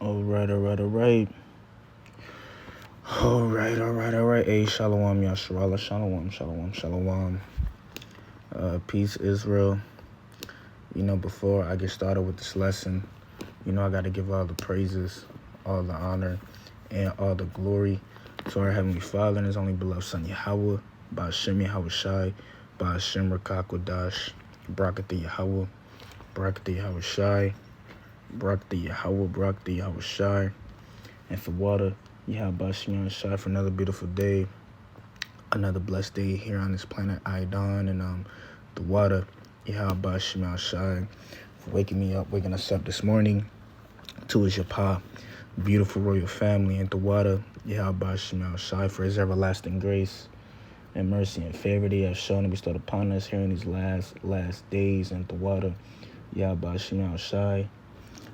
All right, all right, all right. All right, all right, all right. Hey, shalom, Yasharala, shalom, shalom, shalom. Peace, Israel. Before I get started with this lesson, I got to give all the praises, all the honor, and all the glory to our Heavenly Father and His only beloved Son, Yahweh, Ba'ashem Yahweh Shai, Ba'ashem Rakakwadash, Barakatah Yahweh, Barakatah Yahweh Shai, Barakatah Yahweh, Barakatah Yahweh Shai, and for water, Yahweh Ba'ashem Yahweh Shai, for another beautiful day, another blessed day here on this planet Idon, and the water, Yahweh Ba'ashem Yahweh Shai, for waking us up this morning. To his Yapa, beautiful royal family, and the water, Yahweh Ba'ashem Yahweh Shai, for his everlasting grace and mercy and favor they have shown and bestowed upon us here in these last days, and the water, Yahweh Ba'ashem Yahweh Shai.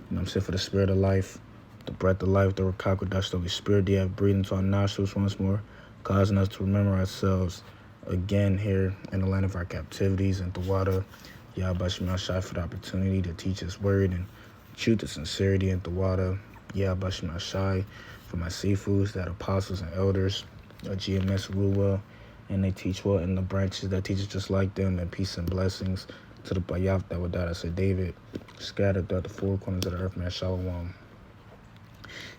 I'm saying, for the spirit of life, the breath of life, the Rakakwadash, the Holy Spirit, they have breathed into our nostrils once more, causing us to remember ourselves again here in the land of our captivities, and the water, Yahweh Ba'ashem Yahweh Shai, for the opportunity to teach his word and truth and sincerity, and the water, Yahweh Ba'ashem Yahweh Shai, for my seafoods, that apostles and elders, GMS rule well, and they teach well, and the branches that teach just like them, and peace and blessings to the Bayaf that would die, said David, scattered throughout the four corners of the earth, man, shalom.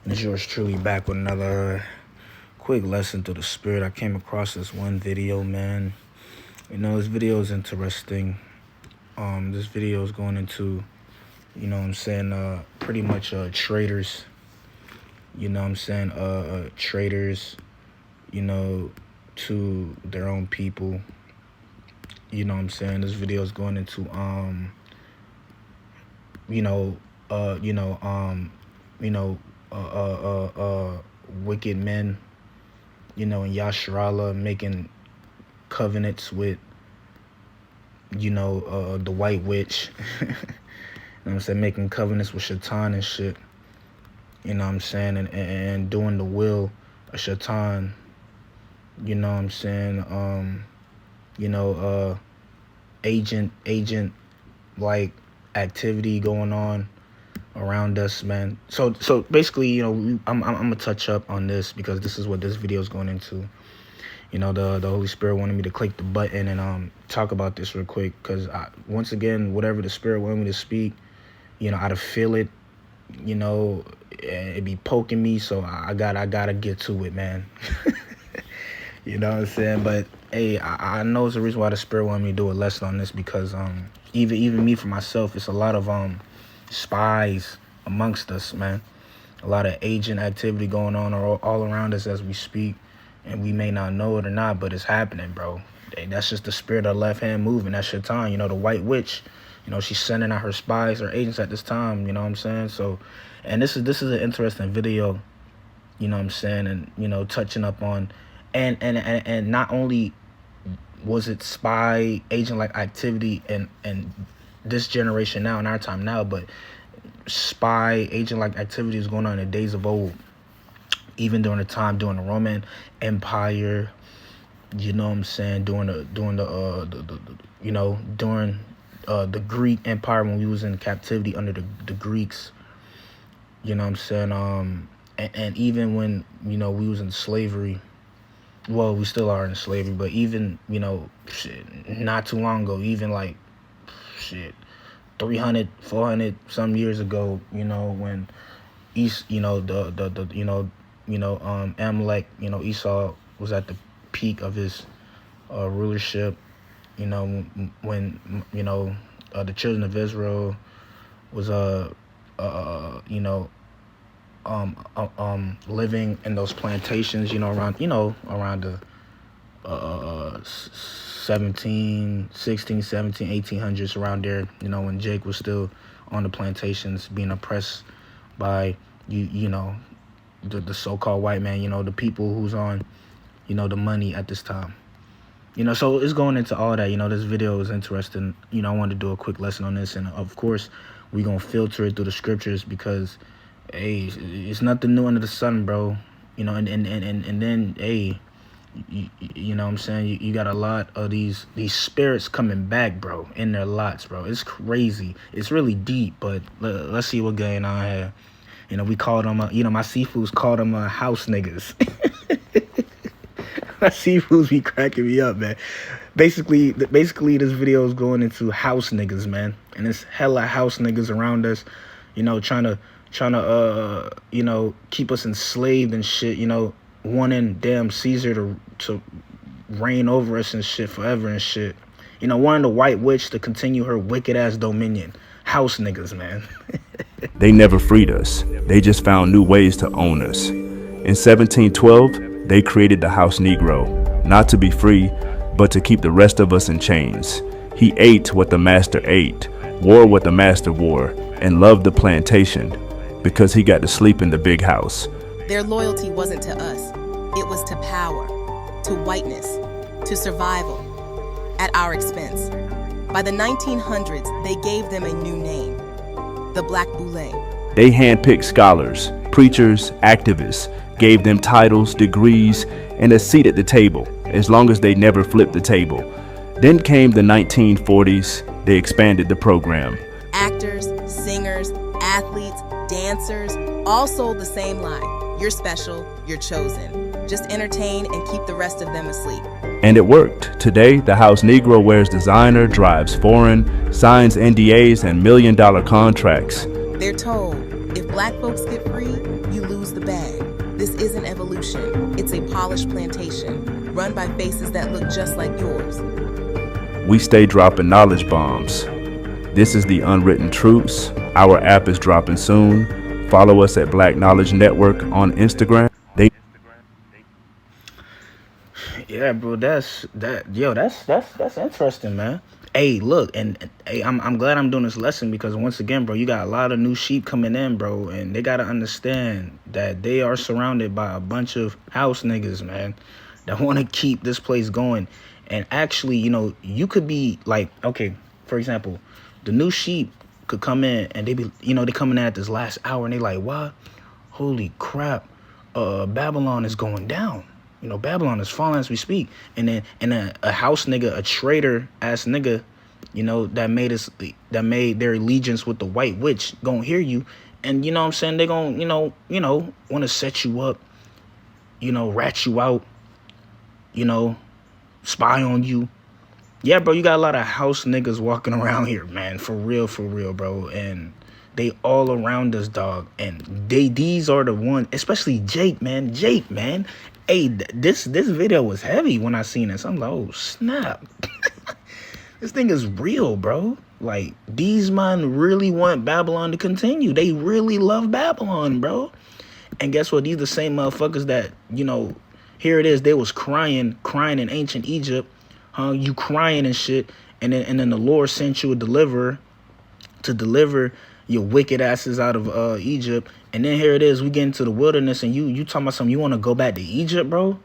And it's yours truly back with another quick lesson through the spirit. I came across this one video, man. This video is interesting. This video is going into, pretty much traders, traders, to their own people. This video is going into wicked men, in Yasharala making covenants with, the white witch. Making covenants with Shaitan and shit. And doing the will of Shaitan. Agent like activity going on around us, man. So basically, I'm gonna touch up on this because this is what this video is going into. The Holy Spirit wanted me to click the button and talk about this real quick, because once again, whatever the Spirit wanted me to speak, I to feel it, it be poking me, so I gotta get to it, man. You know what I'm saying? But hey, I know it's the reason why the Spirit wanted me to do a lesson on this, because even me for myself, it's a lot of spies amongst us, man. A lot of agent activity going on all around us as we speak, and we may not know it or not, but it's happening, bro. Hey, that's just the spirit of the left hand moving. That's Shaitan, the white witch. She's sending out her spies or agents at this time. You know what I'm saying? So, and this is an interesting video. And touching up on, and not only was it spy agent like activity and this generation now in our time now, but spy agent like activity is going on in the days of old, even during the Roman Empire. During the Greek Empire, when we was in captivity under the Greeks. And even when we was in slavery. Well, we still are in slavery, but even not too long ago, even like 300, 400 some years ago, when Amalek, Esau was at the peak of his rulership, when the children of Israel was living in those plantations, around the 16, 17, 1800s, around there, when Jake was still on the plantations being oppressed by the so-called white man, the people who's on the money at this time. So it's going into all that. This video is interesting. I wanted to do a quick lesson on this, and of course we're gonna filter it through the scriptures, because hey, it's nothing new under the sun, bro. And then hey, you know what I'm saying, you got a lot of these spirits coming back, bro, in their lots, bro. It's crazy. It's really deep, but let's see what's going on here. You know, we called them, my seafoods called them house niggas. My seafoods be cracking me up, man. Basically, this video is going into house niggas, man. And it's hella house niggas around us, trying to keep us enslaved and shit, wanting damn Caesar to reign over us and shit forever and shit. Wanting the white witch to continue her wicked ass dominion. House niggas, man. They never freed us. They just found new ways to own us. In 1712, they created the House Negro, not to be free, but to keep the rest of us in chains. He ate what the master ate, wore what the master wore, and loved the plantation because he got to sleep in the big house. Their loyalty wasn't to us. It was to power, to whiteness, to survival, at our expense. By the 1900s, they gave them a new name, the Black Boule. They handpicked scholars, preachers, activists, gave them titles, degrees, and a seat at the table, as long as they never flipped the table. Then came the 1940s, they expanded the program. Actors, singers, athletes, dancers, all sold the same line. You're special, you're chosen. Just entertain and keep the rest of them asleep. And it worked. Today, the House Negro wears designer, drives foreign, signs NDAs and million-dollar contracts. They're told, if black folks get free, you lose the bag. This isn't evolution. It's a polished plantation, run by faces that look just like yours. We stay dropping knowledge bombs. This is the Unwritten Truths. Our app is dropping soon. Follow us at Black Knowledge Network on Instagram. Yeah, bro, that's interesting, man. Hey, look, and hey, I'm glad I'm doing this lesson because once again, bro, you got a lot of new sheep coming in, bro, and they gotta understand that they are surrounded by a bunch of house niggas, man, that want to keep this place going. And actually, you could be like, okay, for example, the new sheep could come in and they be, they coming in at this last hour and they like, what? Holy crap, Babylon is going down. Babylon is falling as we speak. And then a house nigga, a traitor ass nigga, that made their allegiance with the white witch gonna hear you. And you know what I'm saying? They gonna, want to set you up, rat you out, spy on you. Yeah, bro, you got a lot of house niggas walking around here, man. For real, bro. And they all around us, dog. And these are the ones, especially Jake, man. Hey, this video was heavy when I seen this. I'm like, oh, snap. This thing is real, bro. Like, these men really want Babylon to continue. They really love Babylon, bro. And guess what? These the same motherfuckers that, here it is. They was crying in ancient Egypt. You crying and shit. And then the Lord sent you a deliverer to deliver your wicked asses out of Egypt. And then here it is, we get into the wilderness and you talking about something, you want to go back to Egypt, bro?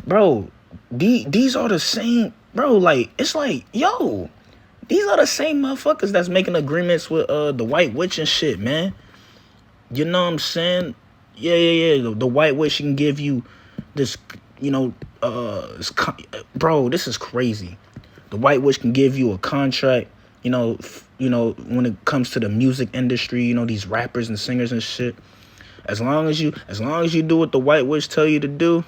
Bro, these are the same, bro, like, it's like, yo, these are the same motherfuckers that's making agreements with the white witch and shit, man. You know what I'm saying? Yeah. The white witch can give you this, bro, this is crazy. The white witch can give you a contract, when it comes to the music industry, these rappers and singers and shit. As long as you do what the white witch tell you to do,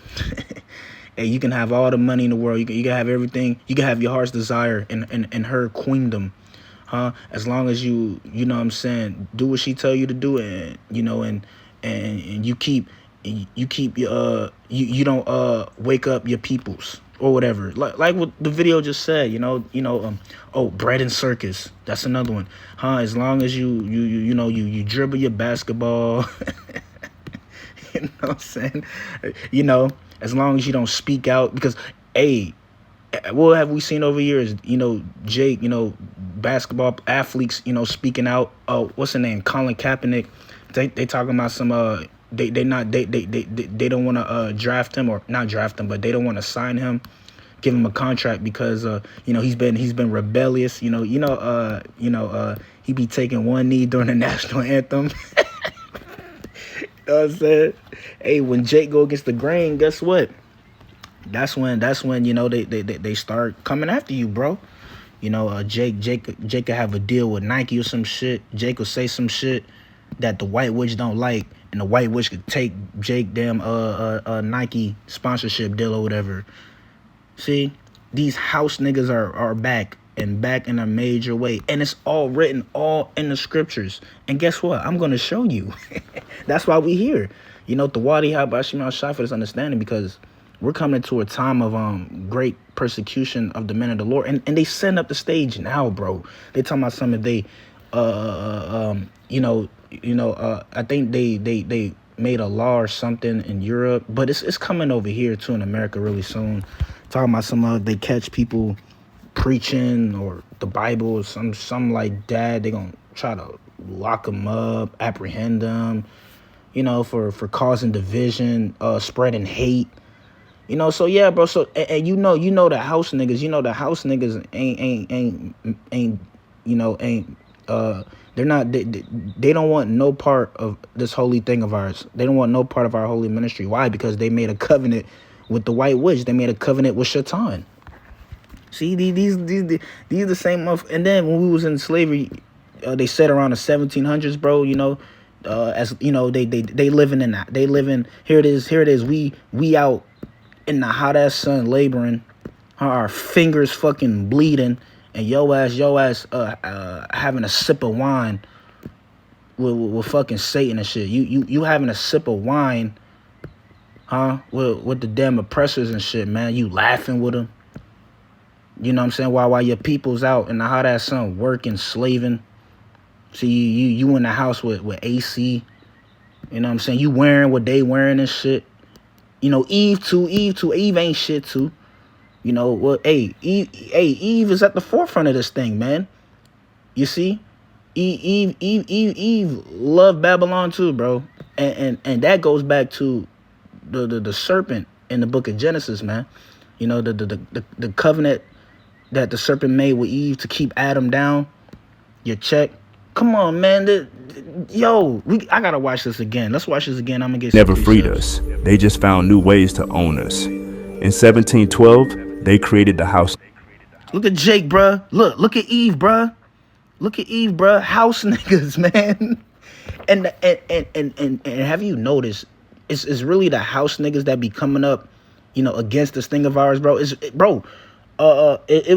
and you can have all the money in the world. You can have everything. You can have your heart's desire in her queendom, as long as you know what I'm saying, do what she tell you to do, and and you don't wake up your peoples or whatever, like what the video just said, bread and circus, that's another one, as long as you dribble your basketball, you know what I'm saying, as long as you don't speak out, because hey, what have we seen over years, Jake, basketball athletes, speaking out, what's the name, Colin Kaepernick, they talking about some they don't want to draft him, or not draft him, but they don't want to sign him, give him a contract because he's been rebellious. He be taking one knee during the national anthem. You know what I'm saying? Hey, when Jake go against the grain, guess what? That's when they start coming after you, bro. Jake could have a deal with Nike or some shit. Jake will say some shit. that the white witch don't like, and the white witch could take Jake damn Nike sponsorship deal or whatever. See, these house niggas are back, and back in a major way, and it's all written all in the scriptures. And guess what? I'm gonna show you. That's why we here. You know, the Wadi Habashim Shai for this understanding, because we're coming into a time of great persecution of the men of the Lord, and they send up the stage now, bro. They talking about some of they I think they made a law or something in Europe, but it's coming over here too in America really soon. Talking about some they catch people preaching or the Bible or something like that. They gonna try to lock them up, apprehend them, you know, for causing division, spreading hate. You know, so yeah, bro. So and you know the house niggas. You know the house niggas ain't they're not. They don't want no part of this holy thing of ours. They don't want no part of our holy ministry. Why? Because they made a covenant with the white witch. They made a covenant with Shaitan. See, these the same. And then when we was in slavery, they said around the 1700s, bro. You know, as you know, they living in that. They living here. It is. We out in the hot ass sun laboring, our fingers fucking bleeding, and yo ass having a sip of wine with fucking Satan and shit. You having a sip of wine, with the damn oppressors and shit, man. You laughing with them. You know what I'm saying? While your people's out in the hot ass sun working, slaving. See, you in the house with AC. You know what I'm saying? You wearing what they wearing and shit. You know, Eve ain't shit too. You know, well, Eve is at the forefront of this thing, man. You see? Eve loved Babylon too, bro. And that goes back to the serpent in the book of Genesis, man. You know, the covenant that the serpent made with Eve to keep Adam down. You check. Come on, man. I gotta watch this again. Let's watch this again. I'm gonna get never freed us. They just found new ways to own us. In 1712, they created the house. Look at Jake, bruh. Look at Eve, bruh. Look at Eve, bruh. House niggas, man. And have you noticed? It's really the house niggas that be coming up, you know, against this thing of ours, bro. It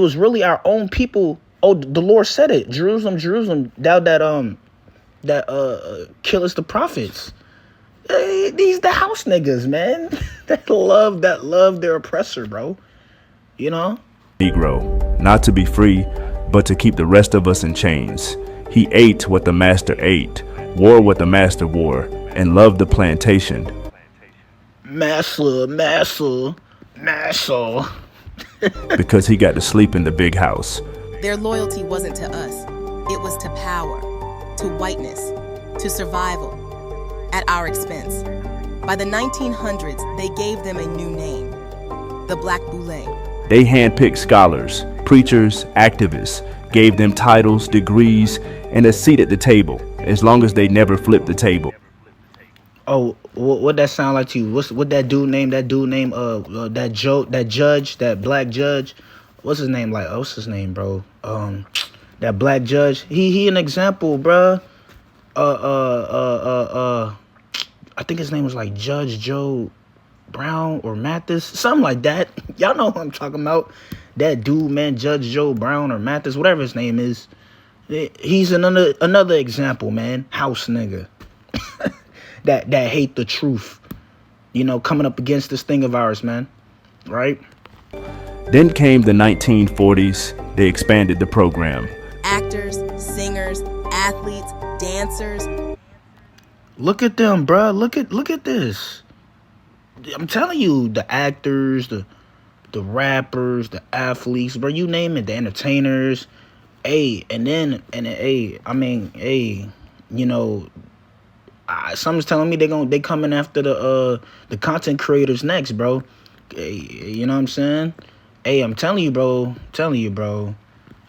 was really our own people. Oh, the Lord said it. Jerusalem, thou that killest the prophets. These the house niggas, man. that love their oppressor, bro. You know? Negro, not to be free, but to keep the rest of us in chains. He ate what the master ate, wore what the master wore, and loved the plantation. Massa. Because he got to sleep in the big house. Their loyalty wasn't to us. It was to power, to whiteness, to survival, at our expense. By the 1900s, they gave them a new name, the Black Boule. They handpicked scholars, preachers, activists, gave them titles, degrees, and a seat at the table, as long as they never flipped the table. Oh, what that sound like to you? What that dude name? That judge, that black judge. What's his name? Like, what's his name, bro? That black judge. He an example, bruh. I think his name was like Judge Joe Brown or Mathis, something like that. Y'all know what I'm talking about. That dude, man, Judge Joe Brown or Mathis, whatever his name is. He's another example, man. House nigga. that hate the truth. You know, coming up against this thing of ours, man. Right? Then came the 1940s. They expanded the program. Actors, singers, athletes, dancers. Look at them, bruh. Look at this. I'm telling you, the actors, the rappers, the athletes, bro, you name it, the entertainers. You know, something's telling me they coming after the content creators next, bro. Hey, you know what I'm saying? Hey, I'm telling you, bro.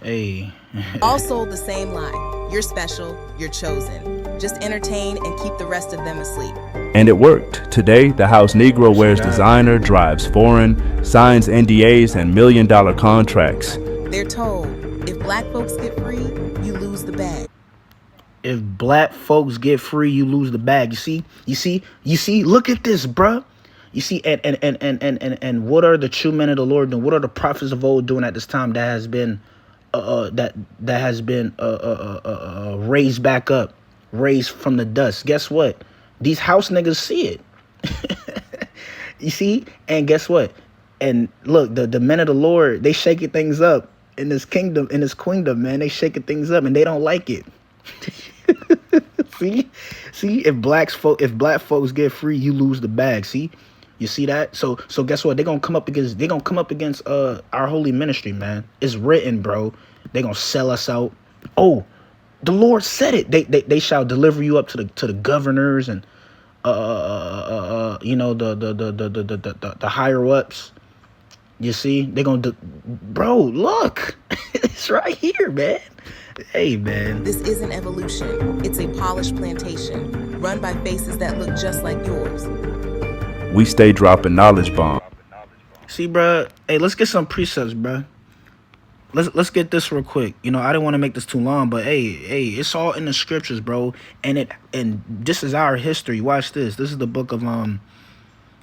Hey. All sold the same line. You're special, you're chosen. Just entertain and keep the rest of them asleep. And it worked. Today, the House Negro wears designer, drives foreign, signs NDAs and million-dollar contracts. They're told, if black folks get free, you lose the bag. If black folks get free, you lose the bag. You see. Look at this, bruh. You see, and what are the true men of the Lord doing? What are the prophets of old doing at this time that has been raised back up, raised from the dust? Guess what? These house niggas see it. You see, and guess what? And look, the men of the Lord, they shaking things up in this kingdom, in this queendom, man. They shaking things up, and they don't like it. see, if black folks get free, you lose the bag. See. You see that? So guess what? They're gonna come up against our holy ministry, man. It's written, bro. They're gonna sell us out. Oh, the Lord said it. They shall deliver you up to the governors and you know, the higher ups. You see? They're gonna bro, look. It's right here, man. Hey, man. This isn't evolution. It's a polished plantation run by faces that look just like yours. We stay dropping knowledge bombs. See, bro. Hey, let's get some precepts, bro. Let's get this real quick. You know, I didn't want to make this too long, but hey, it's all in the scriptures, bro. And this is our history. Watch this. This is the book of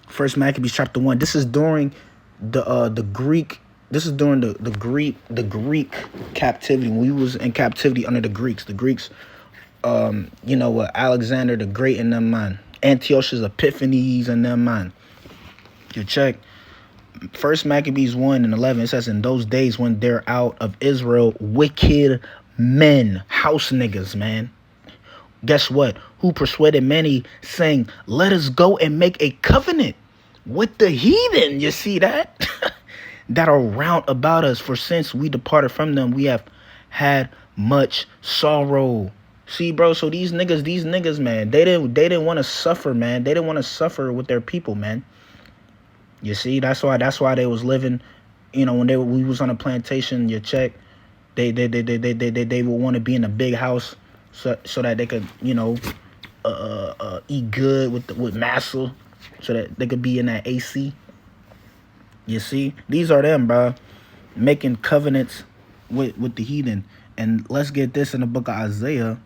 First Maccabees chapter 1. This is during the Greek. This is during the Greek captivity, when we was in captivity under the Greeks. The Greeks, you know, Alexander the Great and them, man. Antiochus Epiphanes and them, man. You check. First Maccabees 1:11. It says, in those days when they're out of Israel, wicked men, house niggas, man. Guess what? Who persuaded many, saying, let us go and make a covenant with the heathen. You see that? That are round about us. For since we departed from them, we have had much sorrow. See, bro, so these niggas, man, they didn't want to suffer, man. They didn't want to suffer with their people, man. You see, that's why they was living, you know, when we was on a plantation, you check, they would want to be in a big house so that they could, you know, eat good with massa, so that they could be in that AC. You see, these are them, bro, making covenants with the heathen. And let's get this in the book of Isaiah.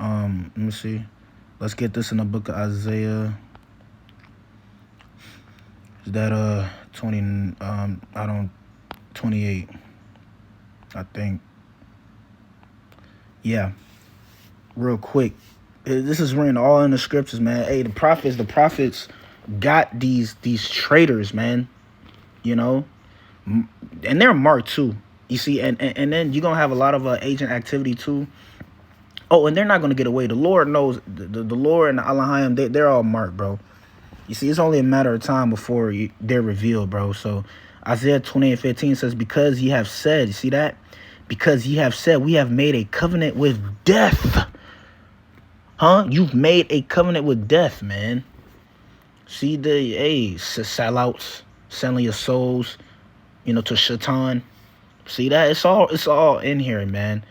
Let me see. Let's get this in the book of Isaiah. Is that 28, I think. Yeah. Real quick. This is written all in the scriptures, man. Hey, the prophets got these traitors, man. You know? And they're marked too. You see, and then you're going to have a lot of agent activity too. Oh, and they're not going to get away. The Lord knows. The Lord and the Elohim, they're all marked, bro. You see, it's only a matter of time before they're revealed, bro. So Isaiah 28:15 says, because ye have said, you see that? Because ye have said, we have made a covenant with death. Huh? You've made a covenant with death, man. See, sellouts, selling your souls, you know, to Shaitan. See that? It's all in here, man.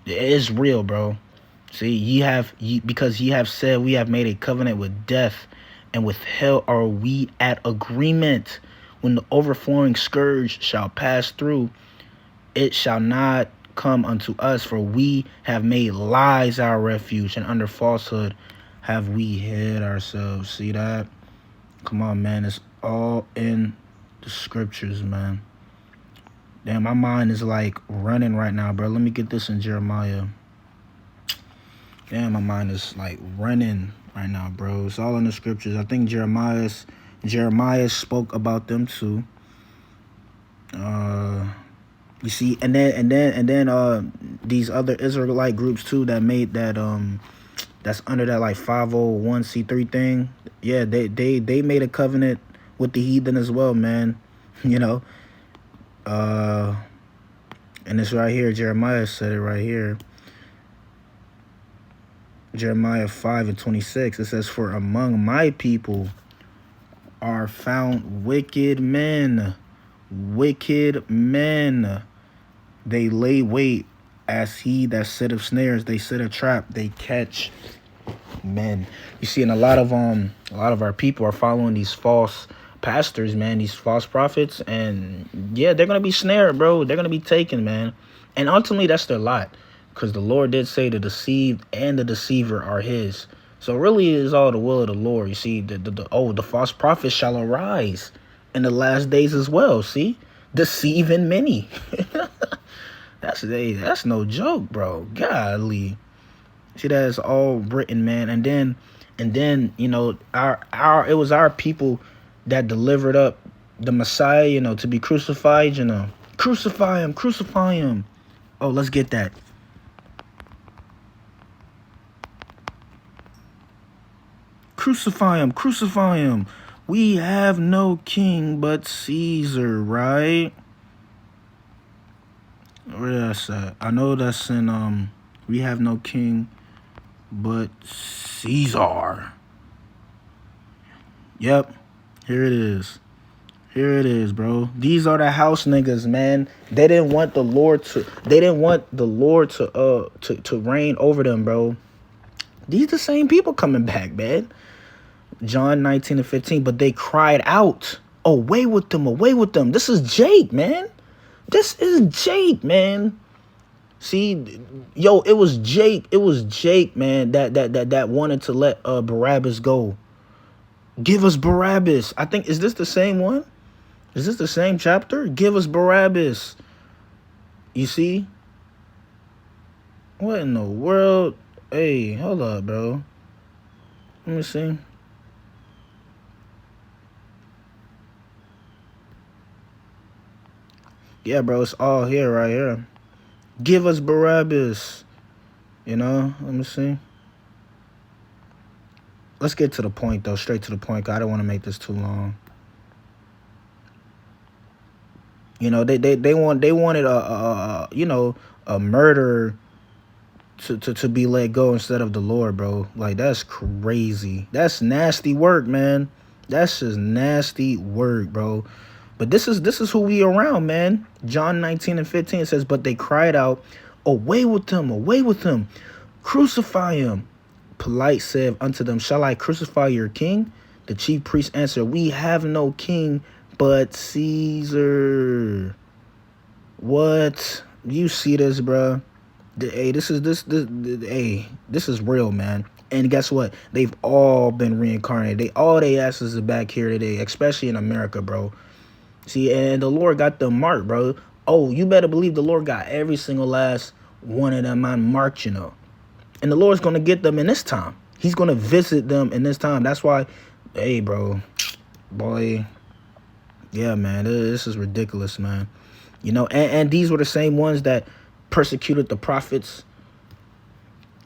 It's real, bro. See, because ye have said, we have made a covenant with death, and with hell are we at agreement. When the overflowing scourge shall pass through, it shall not come unto us, for we have made lies our refuge, and under falsehood have we hid ourselves. See that? Come on, man. It's all in the scriptures, man. Damn, my mind is like running right now, bro. Let me get this in Jeremiah. Damn, my mind is like running right now, bro. It's all in the scriptures. I think Jeremiah spoke about them too. You see, and then these other Israelite groups too that made that that's under that like 501c3 thing. Yeah, they made a covenant with the heathen as well, man. You know. And it's right here. Jeremiah said it right here. Jeremiah 5:26. It says, for among my people are found wicked men. Wicked men. They lay wait as he that sitteth snares. They set a trap. They catch men. You see, and a lot of our people are following these false pastors, man, these false prophets, and yeah, they're gonna be snared, bro. They're gonna be taken, man, and ultimately that's their lot, because the Lord did say the deceived and the deceiver are His. So really, it is all the will of the Lord. You see, the false prophets shall arise in the last days as well. See, deceiving many. That's no joke, bro. Golly. See, that's all written, man. And then you know, it was our people that delivered up the Messiah, you know, to be crucified, you know. Crucify him, crucify him. Oh, let's get that. Crucify him, crucify him. We have no king but Caesar, right? Where that's at? I know that's in we have no king but Caesar. Yep. Here it is. Here it is, bro. These are the house niggas, man. They didn't want the Lord to reign over them, bro. These the same people coming back, man. John 19:15, but they cried out, away with them, away with them. This is Jake, man. This is Jake, man. See, yo, it was Jake, man, that wanted to let Barabbas go. Give us Barabbas. I think, is this the same one? Is this the same chapter? Give us Barabbas. You see? What in the world? Hey, hold up, bro. Let me see. Yeah, bro, it's all here, right here. Give us Barabbas. You know, let me see. Let's get to the point, though, straight to the point, 'cause I don't want to make this too long. You know, they wanted a murderer to be let go instead of the Lord, bro. Like, that's crazy. That's nasty work, man. That's just nasty work, bro. But this is who we around, man. John 19:15 says, but they cried out, away with him, crucify him. Pilate said unto them, shall I crucify your king? The chief priest answered, we have no king but Caesar. What? You see this, bro? Hey, this is real, man. And guess what? They've all been reincarnated. All they asses are back here today, especially in America, bro. See, and the Lord got them marked, bro. Oh, you better believe the Lord got every single last one of them man marked, you know. And the Lord's going to get them in this time. He's going to visit them in this time. That's why, hey, bro, boy, yeah, man, this is ridiculous, man. You know, and these were the same ones that persecuted the prophets.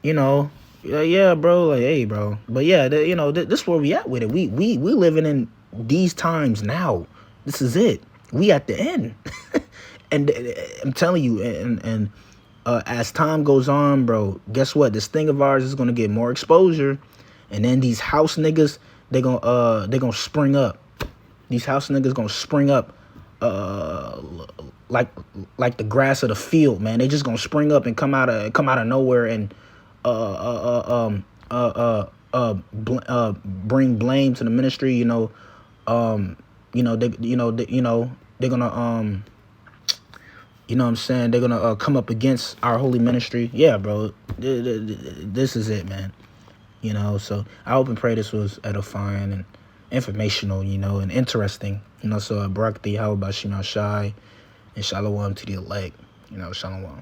You know, yeah, bro, like, hey, bro. But yeah, you know, this is where we at with it. We living in these times now. This is it. We at the end. And I'm telling you, and as time goes on, bro, guess what? This thing of ours is gonna get more exposure, and then these house niggas, they're gonna spring up. These house niggas gonna spring up, like the grass of the field, man. They just gonna spring up and come out of nowhere and bring blame to the ministry. You know, they're gonna you know what I'm saying? They're going to come up against our holy ministry. Yeah, bro. This is it, man. You know, so I hope and pray this was edifying and informational, you know, and interesting. You know, so Barak the Yahweh Bashim Shai and Shalom to the elect. You know, Shalom.